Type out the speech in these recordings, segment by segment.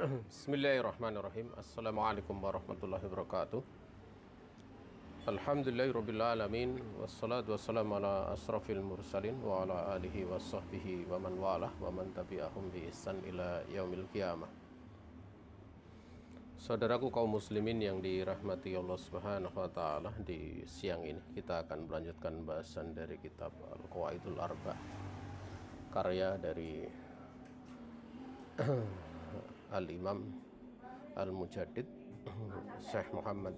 Bismillahirrahmanirrahim. Assalamualaikum warahmatullahi wabarakatuh. Alhamdulillahirabbil alamin wassalatu wassalamu ala asrafil mursalin wa ala alihi washabbihi wa man walah wa man tabi'ahum bi ihsan ila yaumil qiyamah. Saudaraku kaum muslimin yang dirahmati Allah Subhanahu wa taala, di siang ini kita akan melanjutkan bahasan dari kitab Al-Qawaidul Arba', karya dari Al-Imam Al-Mujaddid Syekh Muhammad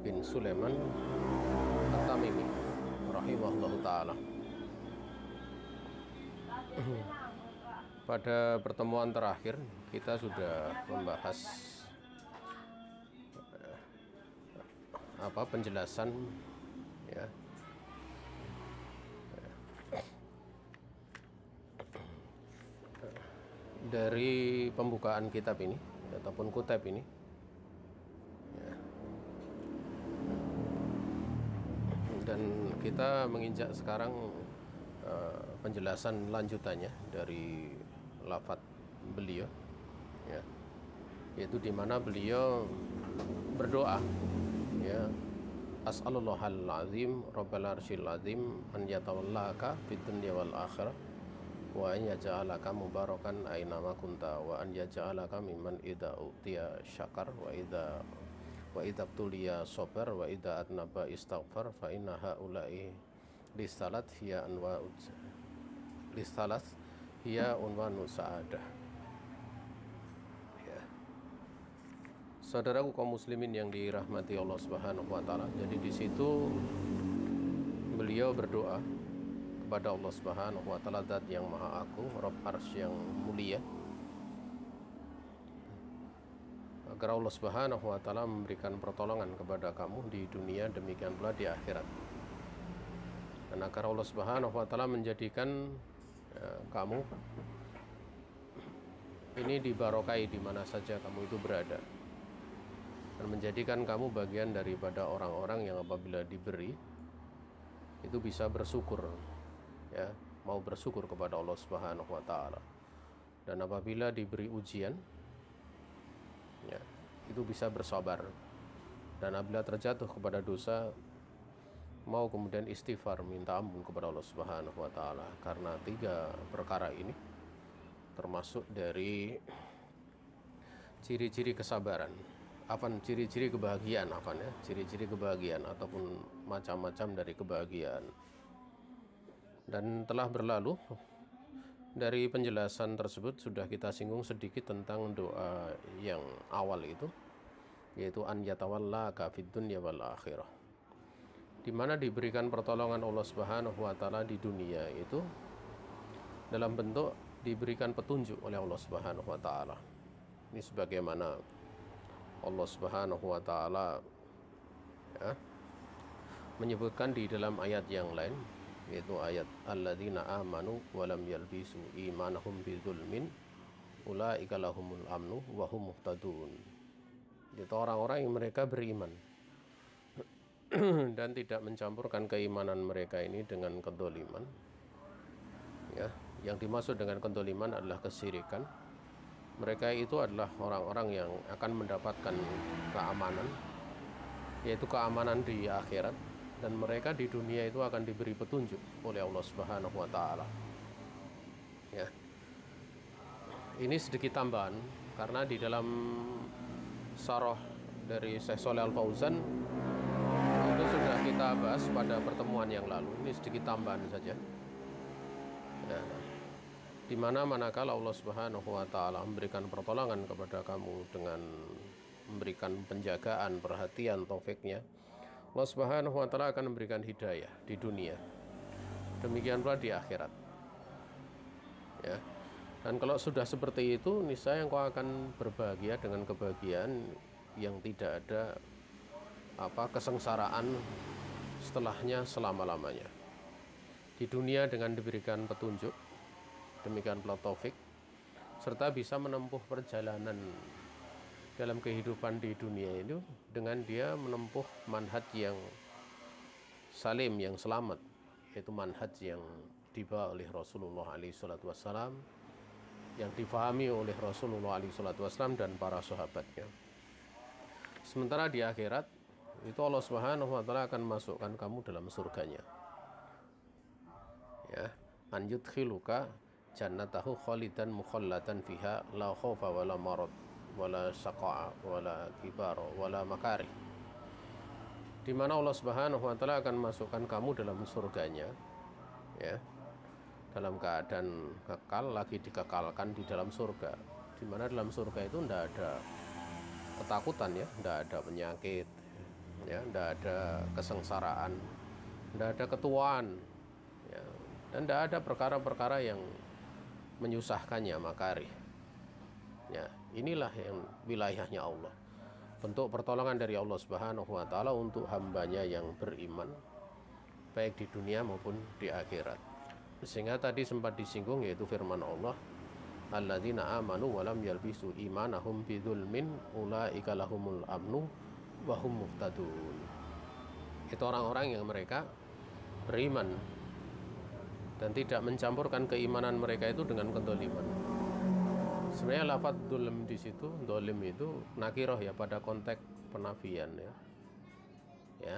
bin Sulaiman At-Tamimi rahimahullahu ta'ala. Pada pertemuan terakhir kita sudah membahas penjelasan ya dari pembukaan kitab ini ataupun kutab ini ya. Dan kita menginjak sekarang penjelasan lanjutannya dari lafaz beliau ya, yaitu di mana beliau berdoa ya, as'alullahal azim rabbal arsyil azim an yatawallaka fid dunya wal akhirah wa an yaj'alaka mubarakan aina ma kunta wa an yaj'alaka mimman idza utiya syakar wa idza tuliya sabar wa idza atnaba istaghfar fa inna haula'i lisalat hiya unwanu sa'adah ya. Saudaraku kaum muslimin yang dirahmati Allah Subhanahu wa taala, jadi di situ beliau berdoa kepada Allah Subhanahu wa taala, zat yang maha agung, Rabb arsy yang mulia, agar Allah Subhanahu wa taala memberikan pertolongan kepada kamu di dunia, demikian pula di akhirat, dan agar Allah Subhanahu wa taala menjadikan kamu ini dibarokai di mana saja kamu itu berada, dan menjadikan kamu bagian daripada orang-orang yang apabila diberi itu bisa bersyukur ya, mau bersyukur kepada Allah Subhanahu wa taala, dan apabila diberi ujian ya, itu bisa bersabar, dan apabila terjatuh kepada dosa mau kemudian istighfar, minta ampun kepada Allah Subhanahu wa taala. Karena tiga perkara ini termasuk dari ciri-ciri kesabaran, ciri-ciri kebahagiaan, ciri-ciri kebahagiaan ataupun macam-macam dari kebahagiaan. Dan telah berlalu dari penjelasan tersebut sudah kita singgung sedikit tentang doa yang awal itu, yaitu an yatawallaka fid dunya wal akhirah, di mana diberikan pertolongan Allah Subhanahu wa taala di dunia itu dalam bentuk diberikan petunjuk oleh Allah Subhanahu wa taala. Ini sebagaimana Allah Subhanahu wa taala ya, menyebutkan di dalam ayat yang lain, yaitu ayat alladzina amanu wa lam yalbisu imanahum bidzulmin ulaika lahumul amnu wa hum muhtadun. Itu orang-orang yang mereka beriman dan tidak mencampurkan keimanan mereka ini dengan kedoliman ya. Yang dimaksud dengan kedoliman adalah kesyirikan. Mereka itu adalah orang-orang yang akan mendapatkan keamanan, yaitu keamanan di akhirat, dan mereka di dunia itu akan diberi petunjuk oleh Allah Subhanahu wa taala ya. Ini sedikit tambahan karena di dalam syarah dari Syekh Shalih Al Fauzan itu sudah kita bahas pada pertemuan yang lalu. Ini sedikit tambahan saja ya, dimana manakala Allah Subhanahu wa taala memberikan pertolongan kepada kamu dengan memberikan penjagaan, perhatian, taufiknya, Allah Subhanahu wa taala akan memberikan hidayah di dunia, demikian pula di akhirat ya. Dan kalau sudah seperti itu, niscaya engkau akan berbahagia dengan kebahagiaan yang tidak ada kesengsaraan setelahnya selama-lamanya. Di dunia dengan diberikan petunjuk, demikian pula taufik, serta bisa menempuh perjalanan dalam kehidupan di dunia itu dengan dia menempuh manhaj yang salim, yang selamat, yaitu manhaj yang dibawa oleh Rasulullah SAW, yang difahami oleh Rasulullah SAW dan para sahabatnya. Sementara di akhirat itu Allah Subhanahu wa taala akan masukkan kamu dalam surganya. Ya, an yudkhiluka jannatahu khalidan mukhallatan fiha la khaufa wala marad wala saqa'a wala kibar wala makari. Di mana Allah Subhanahu wa taala akan masukkan kamu dalam surganya, ya, dalam keadaan kekal, lagi dikekalkan di dalam surga. Di mana dalam surga itu tidak ada ketakutan, ya, tidak ada penyakit, ya, tidak ada kesengsaraan, tidak ada ketuaan, ya, dan tidak ada perkara-perkara yang menyusahkannya, makari. Ya, inilah yang wilayahnya Allah. Bentuk pertolongan dari Allah Subhanahu wa taala untuk hambanya yang beriman, baik di dunia maupun di akhirat. Sehingga tadi sempat disinggung, yaitu firman Allah, alladzina amanu wa lam yalbisu imanahum bidzulmin ulaika lahumul amnu wa hum muhtadun. Itu orang-orang yang mereka beriman dan tidak mencampurkan keimanan mereka itu dengan kezaliman. Sebenarnya lafaz dzulm di situ, dolim itu nakiroh, ya, pada konteks penafian, ya. Ya.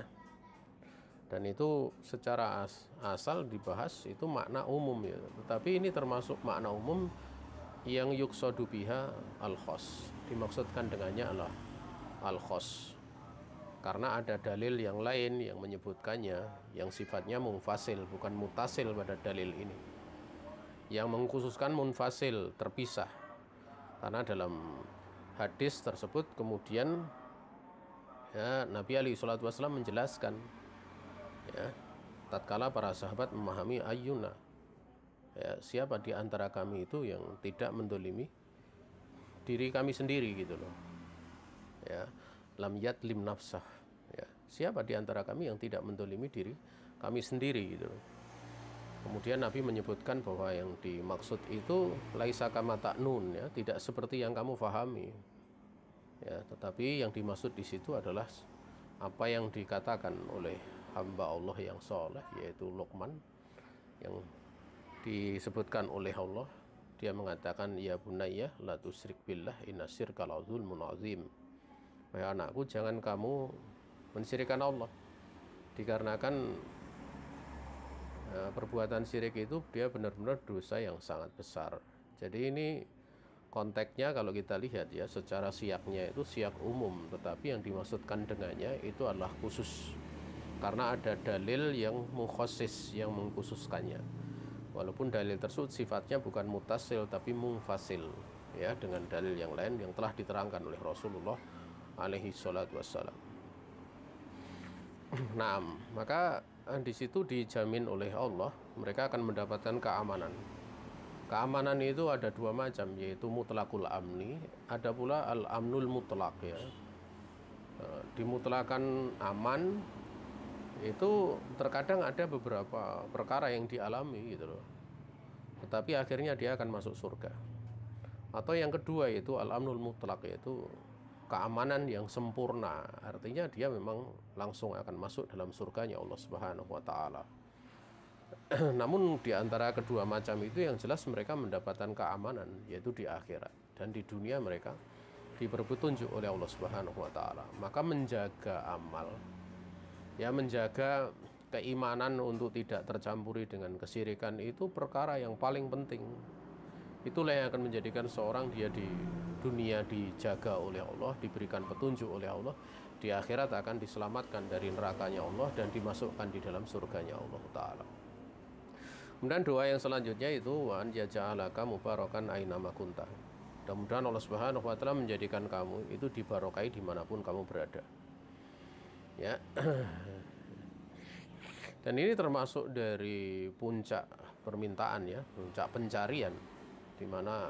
Dan itu secara asal dibahas itu makna umum, ya. Tetapi ini termasuk makna umum yang yuqsadu biha al-khos. Dimaksudkan dengannya adalah al-khos. Karena ada dalil yang lain yang menyebutkannya, yang sifatnya munfasil, bukan mutasil pada dalil ini. Yang mengkhususkan munfasil, terpisah. Karena dalam hadis tersebut kemudian, ya, Nabi SAW menjelaskan, ya, tatkala para sahabat memahami ayyuna, ya, siapa di antara kami itu yang tidak mendolimi diri kami sendiri, gitu loh, ya, lam yadlim nafsah, ya, siapa di antara kami yang tidak mendolimi diri kami sendiri, gitu loh. Kemudian Nabi menyebutkan bahwa yang dimaksud itu laisa kama ta'nun, ya, tidak seperti yang kamu fahami, ya, tetapi yang dimaksud di situ adalah apa yang dikatakan oleh hamba Allah yang soleh, yaitu Luqman, yang disebutkan oleh Allah. Dia mengatakan, ya bunayya la tusyrik billah inna syirka la dzulmun azim. Wahai anakku, jangan kamu mensyirikkan Allah, dikarenakan perbuatan syirik itu dia benar-benar dosa yang sangat besar. Jadi ini konteksnya kalau kita lihat, ya, secara siaknya itu siak umum, tetapi yang dimaksudkan dengannya itu adalah khusus, karena ada dalil yang mukhasis, yang mengkhususkannya. Walaupun dalil tersebut sifatnya bukan mutasil tapi munfasil, ya, dengan dalil yang lain yang telah diterangkan oleh Rasulullah alaihi salatu wassalam. Nah, maka di situ dijamin oleh Allah mereka akan mendapatkan keamanan. Keamanan itu ada dua macam, yaitu mutlakul amni, ada pula al-amnul mutlak, ya. Dimutlakan aman itu terkadang ada beberapa perkara yang dialami, gitu loh, tetapi akhirnya dia akan masuk surga. Atau yang kedua yaitu al-amnul mutlak, yaitu keamanan yang sempurna, artinya dia memang langsung akan masuk dalam surganya Allah Subhanahu wa taala. Namun di antara kedua macam itu yang jelas mereka mendapatkan keamanan, yaitu di akhirat, dan di dunia mereka diberi petunjuk oleh Allah Subhanahu wa taala. Maka menjaga amal, ya, menjaga keimanan untuk tidak tercampuri dengan kesyirikan itu perkara yang paling penting. Itulah yang akan menjadikan seorang dia di dunia dijaga oleh Allah, diberikan petunjuk oleh Allah, di akhirat akan diselamatkan dari nerakanya Allah dan dimasukkan di dalam surganya Allah Ta'ala. Kemudian doa yang selanjutnya itu wa an yaj'alaka mubarakan ainama kunta. Mudah-mudahan Allah Subhanahu wa taala menjadikan kamu itu dibarokai dimanapun kamu berada, ya. Dan ini termasuk dari puncak permintaan, ya, puncak pencarian, di mana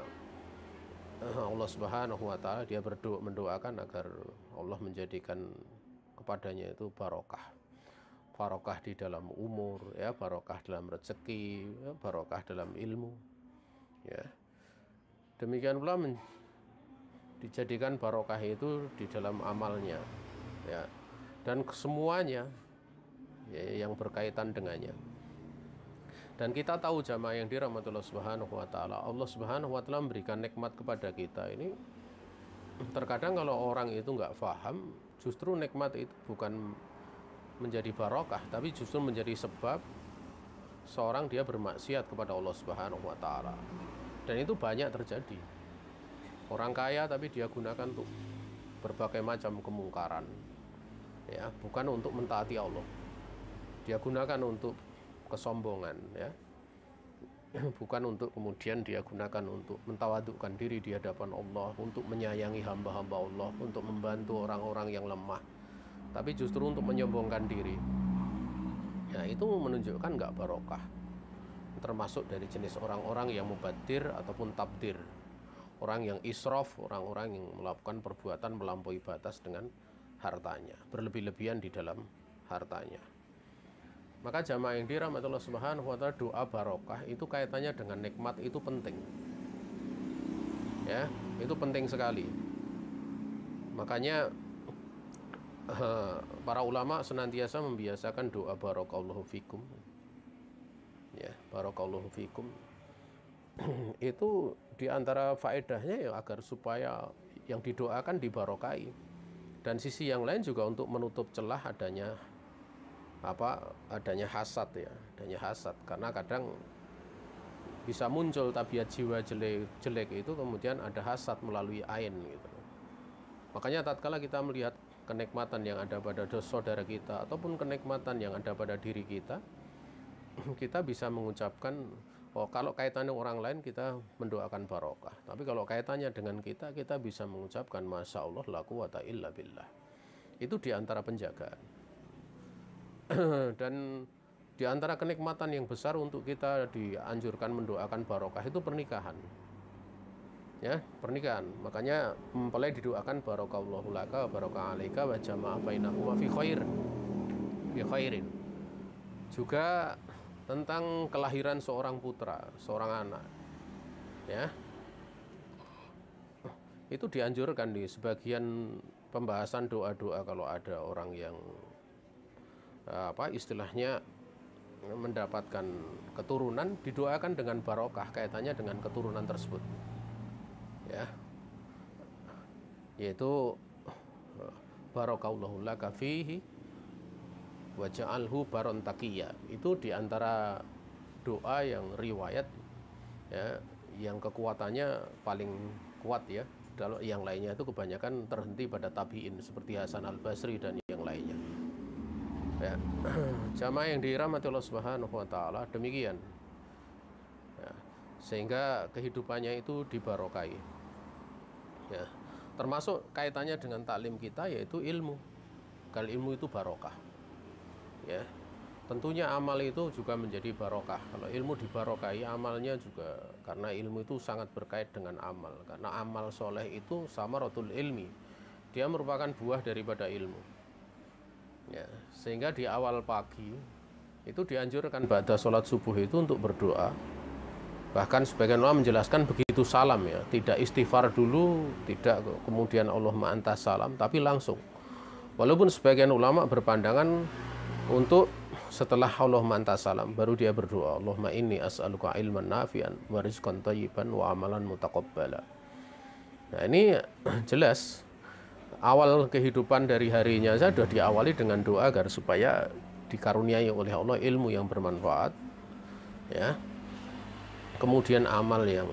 Allah Subhanahu wa taala dia mendoakan agar Allah menjadikan kepadanya itu barokah. Barokah di dalam umur, ya, barokah dalam rezeki, ya, barokah dalam ilmu, ya. Demikian pula dijadikan barokah itu di dalam amalnya, ya, dan semuanya, ya, yang berkaitan dengannya. Dan kita tahu jamaah yang dirahmati Allah Subhanahu wa taala, Allah Subhanahu wa taala memberikan nikmat kepada kita ini. Terkadang kalau orang itu nggak paham, justru nikmat itu bukan menjadi barokah, tapi justru menjadi sebab seorang dia bermaksiat kepada Allah Subhanahu wa taala. Dan itu banyak terjadi. Orang kaya tapi dia gunakan untuk berbagai macam kemungkaran. Ya, bukan untuk mentaati Allah. Dia gunakan untuk kesombongan, ya. Bukan untuk kemudian dia gunakan untuk mentawadukkan diri di hadapan Allah, untuk menyayangi hamba-hamba Allah, untuk membantu orang-orang yang lemah, tapi justru untuk menyombongkan diri. Ya, itu menunjukkan nggak barokah. Termasuk dari jenis orang-orang yang mubadir ataupun tabdir, orang yang israf, orang-orang yang melakukan perbuatan melampaui batas dengan hartanya, berlebih-lebihan di dalam hartanya. Maka jamaah yang dirahmati Allah Subhanahu wa taala, doa barokah itu kaitannya dengan nikmat itu penting. Ya, itu penting sekali. Makanya para ulama senantiasa membiasakan doa barakallahu fikum. Ya, barakallahu fikum. Itu diantara faedahnya ya agar supaya yang didoakan dibarokai. Dan sisi yang lain juga untuk menutup celah adanya hasad, ya, adanya hasad, karena kadang bisa muncul tabiat jiwa jelek itu, kemudian ada hasad melalui ain gitu. Makanya tatkala kita melihat kenikmatan yang ada pada saudara kita ataupun kenikmatan yang ada pada diri kita, kita bisa mengucapkan, oh kalau kaitannya orang lain kita mendoakan barokah, tapi kalau kaitannya dengan kita bisa mengucapkan masya Allah la quwata illa billah. Itu diantara penjagaan. Dan di antara kenikmatan yang besar untuk kita dianjurkan mendoakan barokah itu pernikahan. Ya, pernikahan. Makanya mempelai didoakan barakallahu laka barokah alaika wa jama'a bainahuma fi khairin. Juga tentang kelahiran seorang putra, seorang anak. Ya. Itu dianjurkan di sebagian pembahasan doa-doa kalau ada orang yang istilahnya mendapatkan keturunan, didoakan dengan barokah kaitannya dengan keturunan tersebut, ya, yaitu barakallahu laka fihi wa ja'alhu baron taqiyya. Itu diantara doa yang riwayat, ya, yang kekuatannya paling kuat, ya. Kalau yang lainnya itu kebanyakan terhenti pada tabi'in seperti Hasan al-Basri dan yang lainnya. Ya, jamaah yang dirahmati Allah Subhanahu wa taala, demikian. Ya, sehingga kehidupannya itu dibarokai. Ya, termasuk kaitannya dengan taklim kita yaitu ilmu. Kalau ilmu itu barokah. Ya. Tentunya amal itu juga menjadi barokah. Kalau ilmu dibarokai, amalnya juga, karena ilmu itu sangat berkait dengan amal. Karena amal soleh itu samaratul ilmi. Dia merupakan buah daripada ilmu. Ya, sehingga di awal pagi itu dianjurkan ba'da sholat subuh itu untuk berdoa. Bahkan sebagian ulama menjelaskan begitu salam, ya, tidak istighfar dulu, tidak kemudian Allahumma antas salam, tapi langsung. Walaupun sebagian ulama berpandangan untuk setelah Allahumma antas salam baru dia berdoa, Allahumma inni as'aluka ilman nafi'an wa rizqan thayyiban wa amalan mutaqabbala. Nah, ini jelas awal kehidupan dari harinya saja sudah diawali dengan doa agar supaya dikaruniai oleh Allah ilmu yang bermanfaat, ya. Kemudian amal yang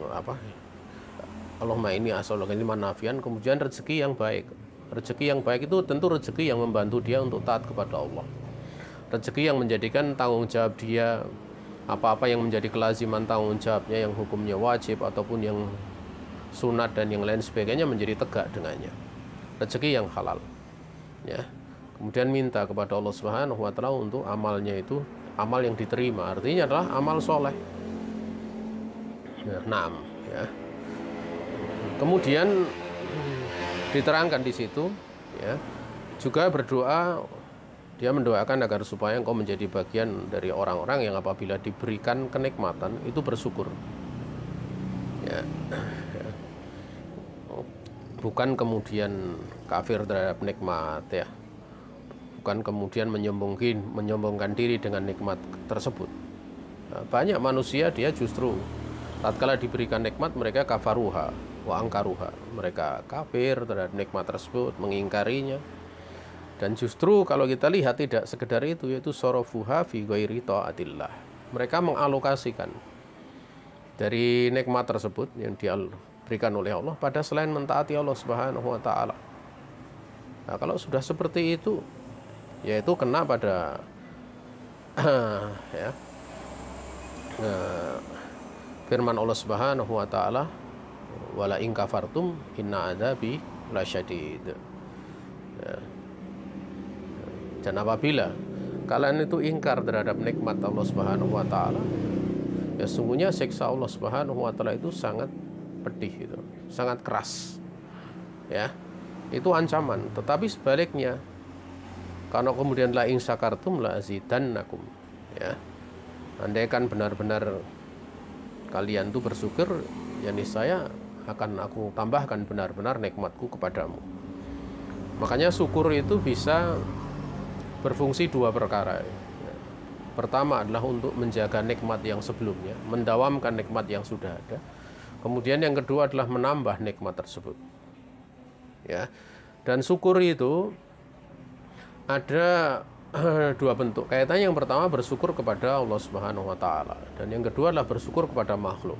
Allahumma inni as'aluka ilman nafi'an, kemudian rezeki yang baik. Rezeki yang baik itu tentu rezeki yang membantu dia untuk taat kepada Allah. Rezeki yang menjadikan tanggung jawab dia, apa-apa yang menjadi kelaziman tanggung jawabnya yang hukumnya wajib ataupun yang sunat dan yang lain sebagainya menjadi tegak dengannya. Rezeki yang halal, ya. Kemudian minta kepada Allah Subhanahu wa taala untuk amalnya itu amal yang diterima, artinya adalah amal soleh. Ya, naam, ya. Kemudian diterangkan di situ, ya, juga berdoa, dia mendoakan agar supaya engkau menjadi bagian dari orang-orang yang apabila diberikan kenikmatan itu bersyukur, ya. Bukan kemudian kafir terhadap nikmat, ya. Bukan kemudian menyombongkan diri dengan nikmat tersebut, banyak manusia dia justru tatkala diberikan nikmat mereka kafaruha wa angkaruha, mereka kafir terhadap nikmat tersebut, mengingkarinya. Dan justru kalau kita lihat tidak sekedar itu, yaitu sorofuha fi ghairi taatillah, mereka mengalokasikan dari nikmat tersebut yang diberikan oleh Allah pada selain mentaati Allah Subhanahu wa taala. Nah, kalau sudah seperti itu, yaitu kena pada ya, firman Allah Subhanahu wa taala, wala in kafartum inna adzabi lasyadid. Ya. Dan apabila kalian itu ingkar terhadap nikmat Allah Subhanahu wa taala, ya sungguhnya siksa Allah Subhanahu wa taala itu sangat pedih, itu sangat keras. Ya. Itu ancaman. Tetapi sebaliknya, karena kemudian la in syakartum la azidannakum, ya. Andaikan benar-benar kalian itu bersyukur, ya niscaya akan aku tambahkan benar-benar nikmatku kepadamu. Makanya syukur itu bisa berfungsi dua perkara. Pertama adalah untuk menjaga nikmat yang sebelumnya, mendawamkan nikmat yang sudah ada. Kemudian yang kedua adalah menambah nikmat tersebut. Ya. Dan syukur itu ada dua bentuk. Kaitannya yang pertama bersyukur kepada Allah Subhanahu wa taala, dan yang kedua adalah bersyukur kepada makhluk.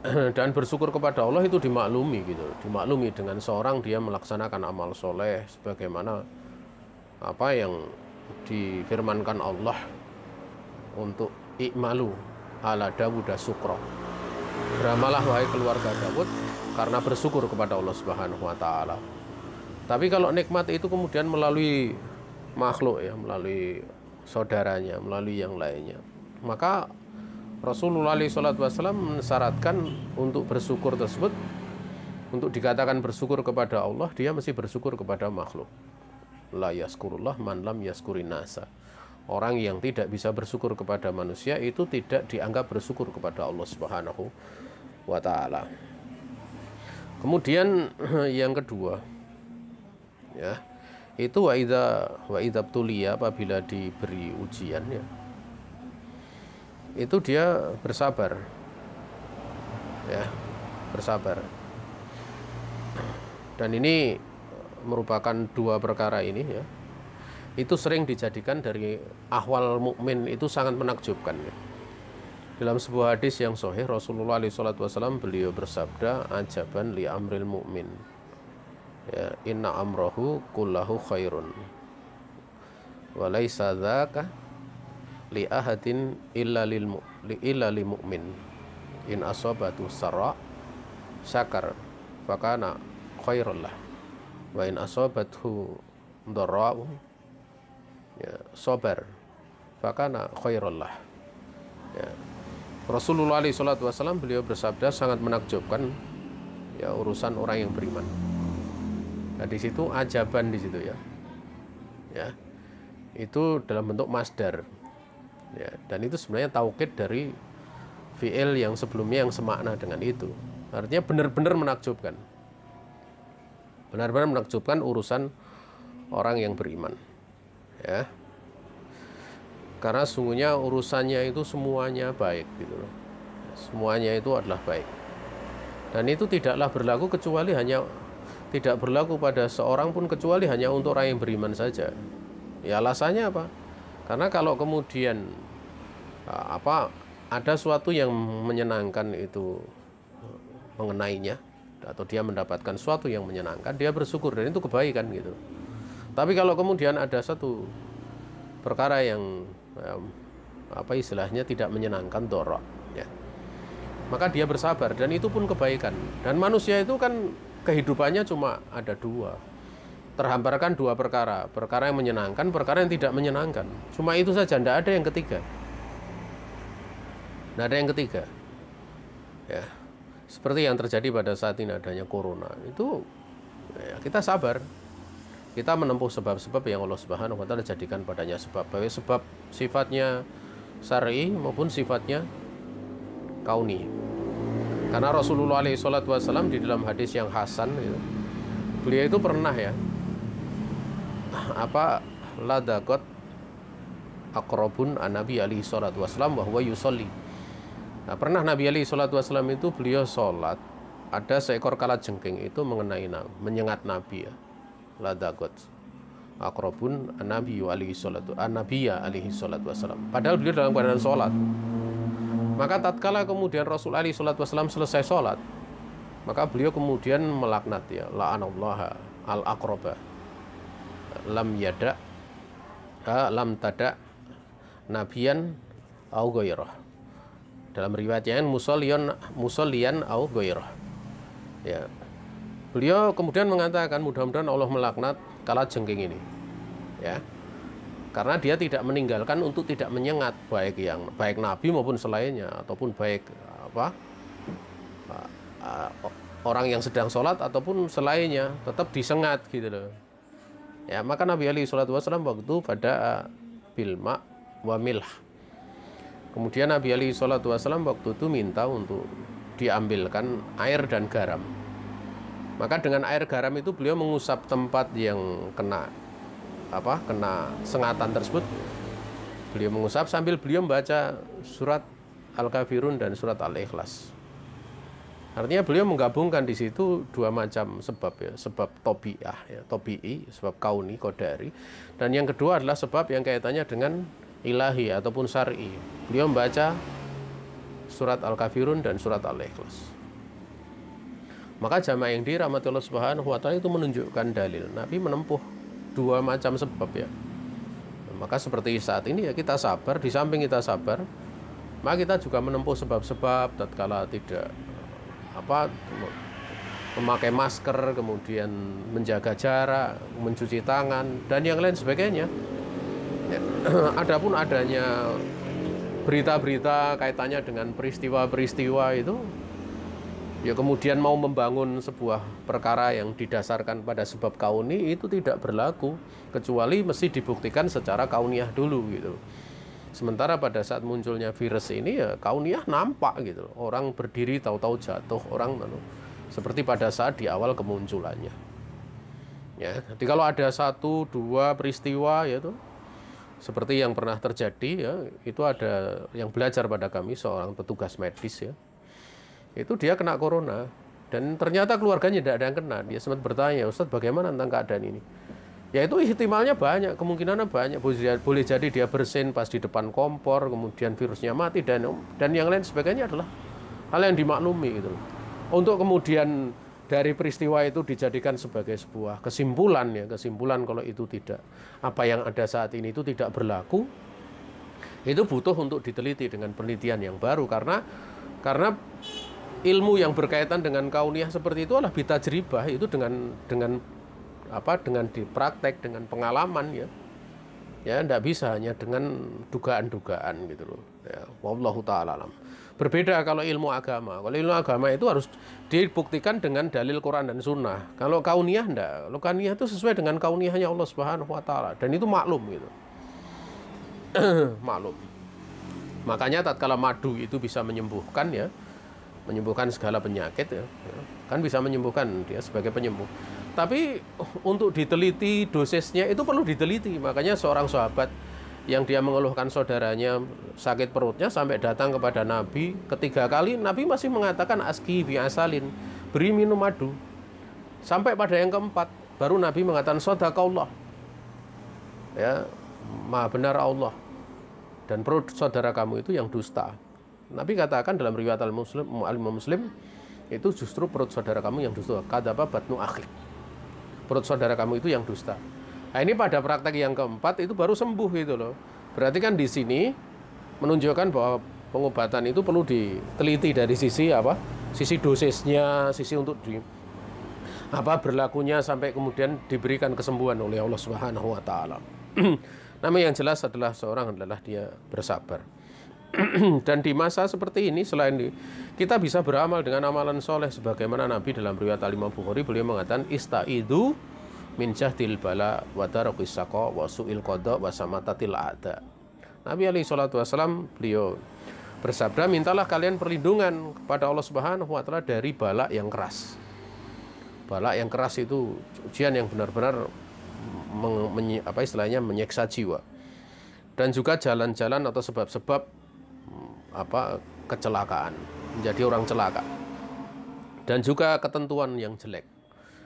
Dan bersyukur kepada Allah itu dimaklumi gitu, dimaklumi dengan seorang dia melaksanakan amal soleh sebagaimana apa yang difirmankan Allah untuk i'malu ala Dawud syukra. Beramalah wahai keluarga Dawud karena bersyukur kepada Allah Subhanahu wa taala. Tapi kalau nikmat itu kemudian melalui makhluk, ya, melalui saudaranya, melalui yang lainnya, maka Rasulullah SAW mensyaratkan untuk bersyukur tersebut, untuk dikatakan bersyukur kepada Allah, dia mesti bersyukur kepada makhluk. La yaskurullah man lam yaskurin nasa. Orang yang tidak bisa bersyukur kepada manusia itu tidak dianggap bersyukur kepada Allah Subhanahu wa taala. Kemudian yang kedua, ya, itu wa idza tuliya, apabila diberi ujian, ya, itu dia bersabar, ya, bersabar. Dan ini merupakan dua perkara ini, ya, itu sering dijadikan dari ahwal mukmin, itu sangat menakjubkan, ya. Dalam sebuah hadis yang sahih Rasulullah SAW beliau bersabda, ajaban li amril mu'min, ya, inna amrahu kullahu khairun wa laisa dzaka li ahadin illa lil mu'min in asabatu sarra syakar fakana khairul lah wa in asabathu dharra'u, ya, sabar fakana khairul lah, ya. Rasulullah SAW beliau bersabda sangat menakjubkan, ya, urusan orang yang beriman. Nah, di situ ajaban di situ, ya. Ya. Itu dalam bentuk masdar. Ya, dan itu sebenarnya taukid dari fi'il yang sebelumnya yang semakna dengan itu. Artinya benar-benar menakjubkan. Benar-benar menakjubkan urusan orang yang beriman. Ya. Karena sungguhnya urusannya itu semuanya baik gitu loh. Semuanya itu adalah baik. Dan itu tidaklah berlaku kecuali hanya, tidak berlaku pada seorang pun kecuali hanya untuk orang yang beriman saja. Ya, alasannya apa? Karena kalau kemudian ada sesuatu yang menyenangkan itu mengenainya, atau dia mendapatkan sesuatu yang menyenangkan, dia bersyukur, dan itu kebaikan gitu. Tapi kalau kemudian ada satu perkara yang istilahnya tidak menyenangkan, dorok, ya, maka dia bersabar, dan itu pun kebaikan. Dan manusia itu kan kehidupannya cuma ada dua, terhamparkan dua perkara, perkara yang menyenangkan, perkara yang tidak menyenangkan. Cuma itu saja, tidak ada yang ketiga. Tidak ada yang ketiga, ya. Seperti yang terjadi pada saat ini adanya corona itu, ya, kita sabar. Kita menempuh sebab-sebab yang Allah Subhanahu wa taala jadikan padanya sebab, baik sebab sifatnya syar'i maupun sifatnya kauni. Karena Rasulullah SAW di dalam hadis yang hasan, gitu, beliau itu pernah, ya, ladaqat aqrabun an Nabi alaihi salatu wasallam wa huwa yusolli. Nah, pernah Nabi alaihi salatu wasallam itu beliau sholat, ada seekor kalajengking itu menyengat Nabi ya. Ladagot aqrabun an Nabi alaihi salatu wasallam. Padahal beliau dalam keadaan sholat. Maka tatkala kemudian Rasul alaihi salatu wasallam selesai sholat, maka beliau kemudian melaknat ya, la'anallaha al-aqraba lam tada nabiyan au ghairah. Dalam riwayat yang musollian au ghairah. Ya. Beliau kemudian mengatakan mudah-mudahan Allah melaknat kalajengking ini. Ya. Karena dia tidak meninggalkan untuk tidak menyengat baik nabi maupun selainnya ataupun baik orang yang sedang sholat ataupun selainnya tetap disengat gitu loh. Ya, maka Nabi alaihi salatu wasallam waktu pada bilma wa milh. Kemudian Nabi alaihi salatu wasallam waktu itu minta untuk diambilkan air dan garam. Maka dengan air garam itu beliau mengusap tempat yang kena sengatan tersebut. Beliau mengusap sambil beliau membaca surat Al-Kafirun dan surat Al-Ikhlas. Artinya beliau menggabungkan di situ dua macam sebab ya, sebab tobi'ah ya, tobi'i, sebab kauni, qadari, dan yang kedua adalah sebab yang kaitannya dengan ilahi ataupun syar'i. Beliau membaca surat Al-Kafirun dan surat Al-Ikhlas. Maka jamaah yang dirahmati Allah Subhanahu wa taala itu menunjukkan dalil Nabi menempuh dua macam sebab ya. Maka seperti saat ini ya kita sabar, di samping kita sabar, maka kita juga menempuh sebab-sebab tatkala tidak memakai masker, kemudian menjaga jarak, mencuci tangan, dan yang lain sebagainya. Ya, adapun adanya berita-berita kaitannya dengan peristiwa-peristiwa itu, ya kemudian mau membangun sebuah perkara yang didasarkan pada sebab kauni itu tidak berlaku, kecuali mesti dibuktikan secara kauniyah dulu gitu. Sementara pada saat munculnya virus ini ya kauniyah nampak gitu. Orang berdiri tahu-tahu jatuh, orang seperti pada saat di awal kemunculannya. Ya, jadi kalau ada satu dua peristiwa yaitu seperti yang pernah terjadi ya, itu ada yang belajar pada kami seorang petugas medis ya. Itu dia kena corona dan ternyata keluarganya tidak ada yang kena. Dia sempat bertanya, "Ustadz, bagaimana tentang keadaan ini?" Ya itu ihtimalnya banyak, kemungkinannya banyak. Boleh jadi dia bersin pas di depan kompor, kemudian virusnya mati dan yang lain sebagainya adalah hal yang dimaklumi gitu. Untuk kemudian dari peristiwa itu dijadikan sebagai sebuah kesimpulan ya, kesimpulan kalau itu tidak, apa yang ada saat ini itu tidak berlaku, itu butuh untuk diteliti dengan penelitian yang baru karena ilmu yang berkaitan dengan kauniyah seperti itu adalah bitajribah, itu dengan dipraktek, dengan pengalaman ya. Ya, tidak bisa hanya dengan dugaan-dugaan gitu loh. Ya, wallahu taala alam. Berbeda kalau ilmu agama. Kalau ilmu agama itu harus dibuktikan dengan dalil Quran dan Sunnah. Kalau kauniyah enggak. Kalau kauniyah itu sesuai dengan kauniyahnya Allah Subhanahu wa taala dan itu maklum gitu. Maklum. Makanya tatkala madu itu bisa menyembuhkan ya, menyembuhkan segala penyakit ya. Kan bisa menyembuhkan dia sebagai penyembuh. Tapi untuk diteliti dosisnya itu perlu diteliti. Makanya seorang sahabat yang dia mengeluhkan saudaranya sakit perutnya sampai datang kepada Nabi ketiga kali, Nabi masih mengatakan aski bi asalin, beri minum madu. Sampai pada yang keempat baru Nabi mengatakan shadaqallah. Ya, maha benar Allah. Dan perut saudara kamu itu yang dusta. Nabi katakan dalam riwayat Al-Muslim itu justru perut saudara kamu yang dusta. Kadzaba batnu akhik. Perut saudara kamu itu yang dusta. Nah, ini pada praktek yang keempat itu baru sembuh gitu loh. Berarti kan di sini menunjukkan bahwa pengobatan itu perlu diteliti dari sisi sisi dosisnya, sisi untuk berlakunya sampai kemudian diberikan kesembuhan oleh Allah Subhanahu wa taala. Nama yang jelas adalah dia bersabar. Dan di masa seperti ini selain kita bisa beramal dengan amalan soleh sebagaimana Nabi dalam riwayat Al-Imam Bukhari beliau mengatakan istaidu min jahdil bala wa daraqis saqa wa su'il qada wa samatatil a'da. Nabi alaihi salatu wasallam beliau bersabda, mintalah kalian perlindungan kepada Allah Subhanahu wa taala dari bala yang keras. Bala yang keras itu ujian yang benar-benar menyiksa jiwa. dan juga jalan-jalan atau sebab-sebab kecelakaan, menjadi orang celaka, dan juga ketentuan yang jelek.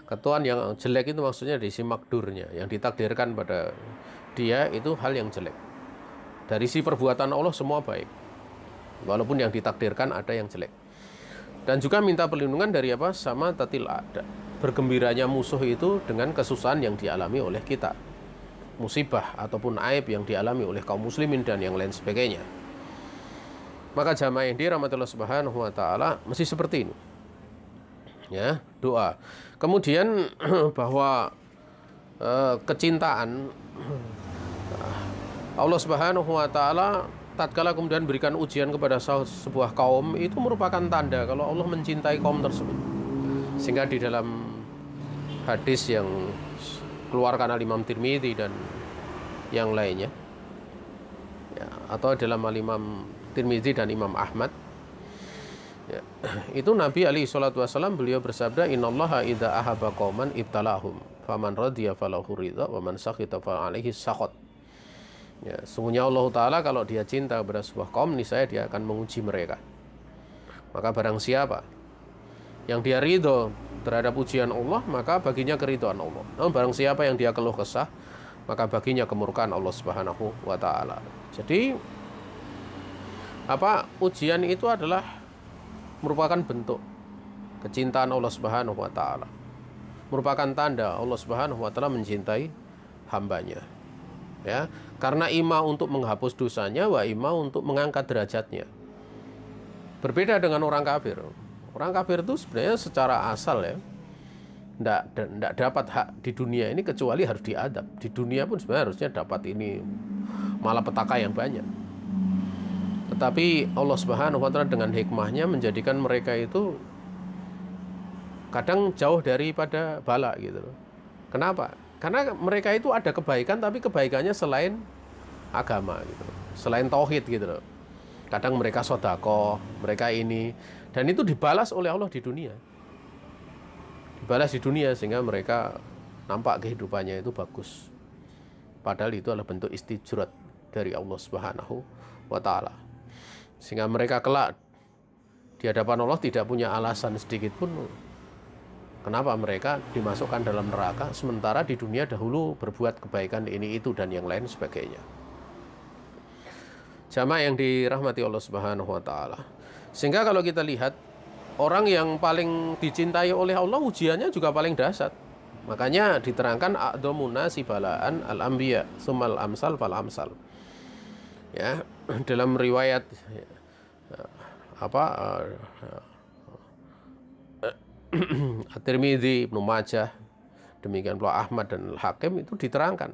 Ketentuan yang jelek itu maksudnya dari si makdurnya, yang ditakdirkan pada dia itu hal yang jelek. Dari si perbuatan Allah semua baik, walaupun yang ditakdirkan ada yang jelek. Dan juga minta perlindungan dari sama tatil ada, bergembiranya musuh itu dengan kesusahan yang dialami oleh kita, musibah ataupun aib yang dialami oleh kaum muslimin dan yang lain sebagainya. Maka jamaah yang dirahmati Allah Subhanahu wa taala mesti seperti ini. Ya, doa. Kemudian bahwa kecintaan Allah Subhanahu wa taala tatkala kemudian berikan ujian kepada sebuah kaum, itu merupakan tanda kalau Allah mencintai kaum tersebut. Sehingga di dalam hadis yang keluarkan Imam Tirmidzi dan yang lainnya, ya, atau dalam Imam Tirmidzi dan Imam Ahmad, ya, itu Nabi alaihi salatu wasallam beliau bersabda, innallaha idza ahabba qauman ibtalahum faman radiya falahu ridha wa man sakhita fa alaihi sakhat. Ya, sungguhnya Allah Ta'ala kalau dia cinta kepada sebuah kaum, niscaya dia akan menguji mereka. Maka barang siapa yang dia ridho terhadap ujian Allah, maka baginya keridhaan Allah. Namun barang siapa yang dia keluh kesah, maka baginya kemurkaan Allah Subhanahu wa Ta'ala. Jadi ujian itu adalah merupakan bentuk kecintaan Allah Subhanahu wa Ta'ala, merupakan tanda Allah Subhanahu wa Ta'ala mencintai hambanya, ya, karena ima untuk menghapus dosanya, wa ima untuk mengangkat derajatnya. Berbeda dengan orang kafir. Orang kafir itu sebenarnya secara asal, ya, tidak dapat hak di dunia ini kecuali harus diadab. Di dunia pun sebenarnya harusnya dapat ini malapetaka yang banyak. Tetapi Allah Subhanahu wa Ta'ala dengan hikmahnya menjadikan mereka itu kadang jauh daripada bala gitu loh. Kenapa? Karena mereka itu ada kebaikan, tapi kebaikannya selain agama gitu loh, selain tauhid gitu loh. Kadang mereka sedekah, mereka ini, dan itu dibalas oleh Allah di dunia. Dibalas di dunia sehingga mereka nampak kehidupannya itu bagus. Padahal itu adalah bentuk istijrat dari Allah Subhanahu wa Ta'ala. Sehingga mereka kelak di hadapan Allah tidak punya alasan sedikit pun kenapa mereka dimasukkan dalam neraka, sementara di dunia dahulu berbuat kebaikan ini itu dan yang lain sebagainya. Jamaah yang dirahmati Allah Subhanahu wa Ta'ala. Sehingga kalau kita lihat orang yang paling dicintai oleh Allah, ujiannya juga paling dahsyat. Makanya diterangkan a'dhamuna sibalaan al-anbiya sumal amsal fal amsal. Ya, dalam riwayat At-Tirmidzi, Ibnu Majah, demikian pula Ahmad dan Al-Hakim, itu diterangkan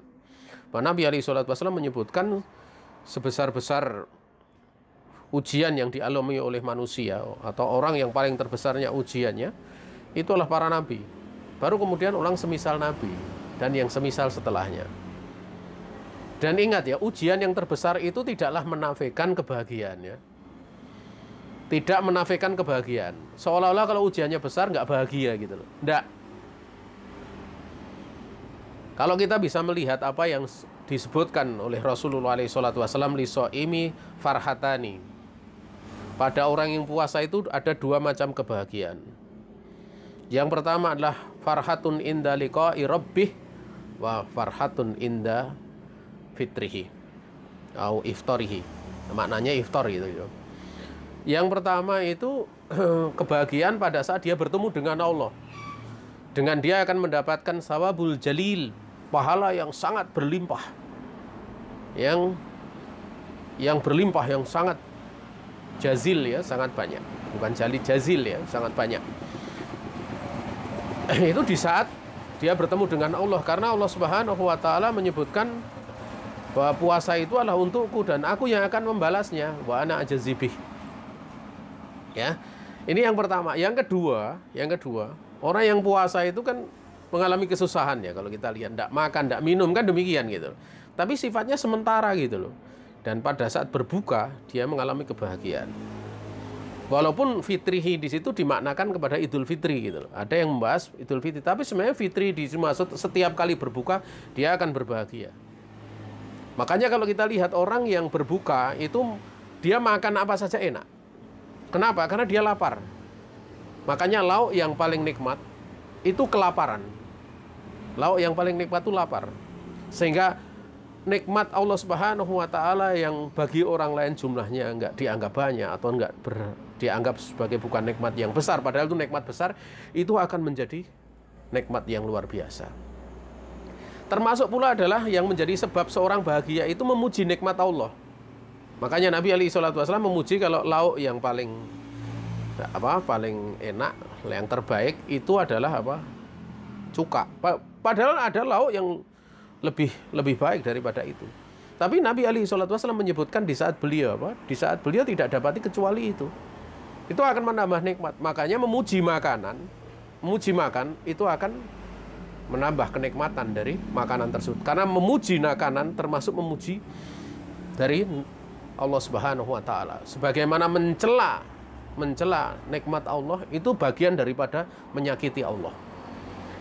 bahwa Nabi alaihi salatu wasallam menyebutkan sebesar-besar ujian yang dialami oleh manusia atau orang yang paling terbesarnya ujiannya itu adalah para nabi. Baru kemudian orang semisal nabi dan yang semisal setelahnya. Dan ingat ya, ujian yang terbesar itu tidaklah menafikan kebahagiaan, ya. Tidak menafikan kebahagiaan. Seolah-olah kalau ujiannya besar nggak bahagia gitu loh. Nggak. Kalau kita bisa melihat apa yang disebutkan oleh Rasulullah SAW, lisoimi farhatani. Pada orang yang puasa itu ada dua macam kebahagiaan. Yang pertama adalah farhatun inda liqa'i rabbih wa farhatun inda fitrihi atau iftarihi. Maknanya iftar gitu. Yang pertama itu kebahagiaan pada saat dia bertemu dengan Allah. Dengan dia akan mendapatkan sawabul jalil, pahala yang sangat berlimpah. Yang berlimpah, yang sangat jazil, ya, sangat banyak. Bukan jazil, ya, sangat banyak. Itu di saat dia bertemu dengan Allah, karena Allah Subhanahu wa Ta'ala menyebutkan bahwa puasa itu adalah untukku dan aku yang akan membalasnya, wa ana ajazibih. Ya, ini yang pertama. Yang kedua, orang yang puasa itu kan mengalami kesusahan, ya, kalau kita lihat, tidak makan, tidak minum, kan demikian gitu. Tapi sifatnya sementara gitu loh. Dan pada saat berbuka dia mengalami kebahagiaan. Walaupun fitrihi di situ dimaknakan kepada Idul Fitri gitu loh. Ada yang membahas Idul Fitri, tapi sebenarnya fitri dimaksud setiap kali berbuka dia akan berbahagia. Makanya kalau kita lihat orang yang berbuka itu dia makan apa saja enak. Kenapa? Karena dia lapar. Makanya lauk yang paling nikmat itu kelaparan. Lauk yang paling nikmat itu lapar. Sehingga nikmat Allah Subhanahu wa taala yang bagi orang lain jumlahnya enggak dianggap banyak atau enggak dianggap sebagai bukan nikmat yang besar, padahal itu nikmat besar, itu akan menjadi nikmat yang luar biasa. Termasuk pula adalah yang menjadi sebab seorang bahagia itu memuji nikmat Allah. Makanya Nabi SAW memuji kalau lauk yang paling enak, yang terbaik itu adalah cuka. Padahal ada lauk yang lebih baik daripada itu. Tapi Nabi SAW menyebutkan di saat beliau tidak dapati kecuali itu. Itu akan menambah nikmat. Makanya memuji makan itu akan menambah kenikmatan dari makanan tersebut. Karena memuji makanan termasuk memuji dari Allah Subhanahu wa taala. Sebagaimana mencela nikmat Allah itu bagian daripada menyakiti Allah.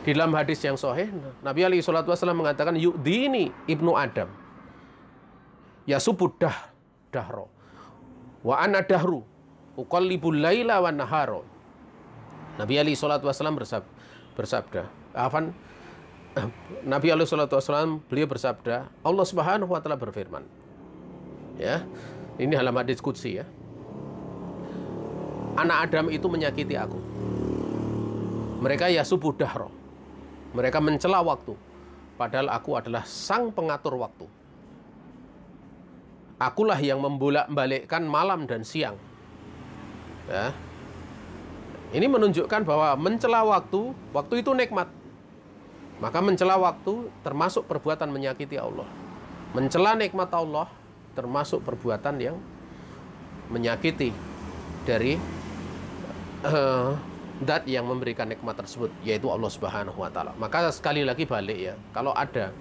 Di dalam hadis yang sahih, Nabi SAW mengatakan yu'dini ibnu Adam yasubud dahro wa ana dahru uqallibul laila wan naharo. Nabi SAW bersabda, Nabi SAW beliau bersabda, Allah Subhanahu wa taala berfirman. Ya. Ini dalam hadis qudsi ya. Anak Adam itu menyakiti aku. Mereka yasubud dahro. Mereka mencela waktu. Padahal aku adalah sang pengatur waktu. Akulah yang membolak-balikkan malam dan siang. Ya. Ini menunjukkan bahwa mencela waktu itu nikmat. Maka mencela waktu termasuk perbuatan menyakiti Allah. Mencela nikmat Allah termasuk perbuatan yang menyakiti dari zat yang memberikan nikmat tersebut, yaitu Allah Subhanahu wa taala. Maka sekali lagi balik ya, kalau ada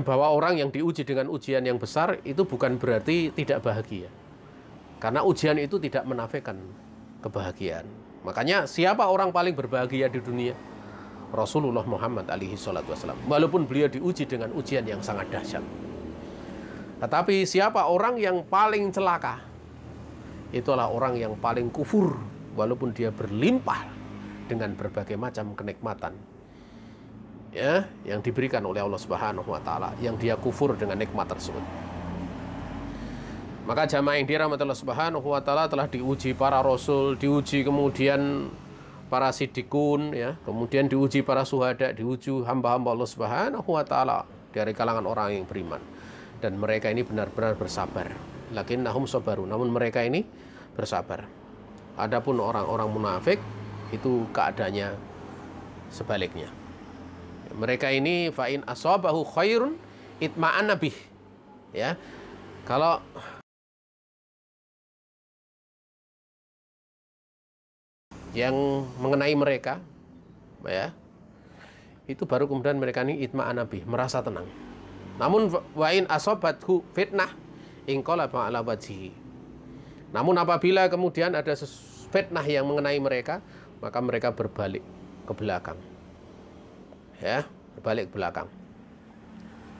bahwa orang yang diuji dengan ujian yang besar itu bukan berarti tidak bahagia. Karena ujian itu tidak menafikan kebahagiaan. Makanya siapa orang paling berbahagia di dunia? Rasulullah Muhammad alaihi salatu wasallam. Walaupun beliau diuji dengan ujian yang sangat dahsyat. Tetapi siapa orang yang paling celaka? Itulah orang yang paling kufur walaupun dia berlimpah dengan berbagai macam kenikmatan. Ya, yang diberikan oleh Allah Subhanahu wa taala, yang dia kufur dengan nikmat tersebut. Maka jamaah yang dirahmati Allah Subhanahu wa taala telah diuji para rasul, diuji kemudian para siddiqun ya, kemudian diuji para syuhada, diuji hamba-hamba Allah Subhanahu wa taala dari kalangan orang yang beriman. Dan mereka ini benar-benar bersabar. Lakinnahum sabaru, namun mereka ini bersabar. Adapun orang-orang munafik itu keadaannya sebaliknya. Mereka ini fa'in asabahu khairun itma'anna bih. Ya. Kalau yang mengenai mereka ya, itu baru kemudian mereka ini itma'anna bih, merasa tenang. Namun wa'in asabathu fitnah inqalaba ala wajhihi. Namun apabila kemudian ada fitnah yang mengenai mereka, maka mereka berbalik ke belakang. Ya, berbalik ke belakang.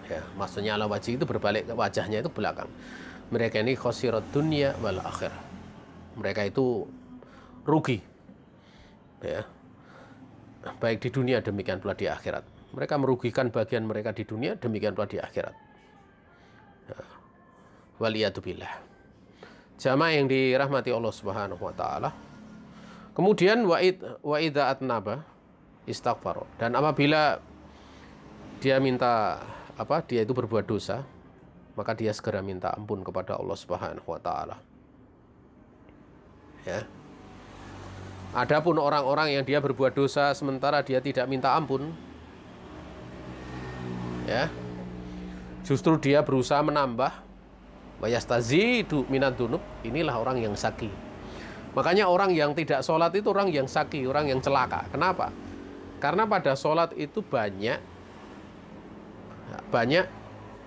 Ya, maksudnya ala wajhi itu berbalik ke wajahnya itu belakang. Mereka ini khosirat dunya wal akhirah. Mereka itu rugi. Ya. Baik di dunia demikian pula di akhirat. Mereka merugikan bagian mereka di dunia, demikian pula di akhirat. Ya. Waliyatubillah. Jamaah yang dirahmati Allah Subhanahu wa taala. Kemudian wa idza atnaba istaghfar. Dan apabila dia minta dia itu berbuat dosa, maka dia segera minta ampun kepada Allah Subhanahu wa taala. Ya. Adapun orang-orang yang dia berbuat dosa sementara dia tidak minta ampun, ya, justru dia berusaha menambah, wayastazidu minad dunub, inilah orang yang saki. Makanya orang yang tidak sholat itu orang yang saki, orang yang celaka. Kenapa? Karena pada sholat itu banyak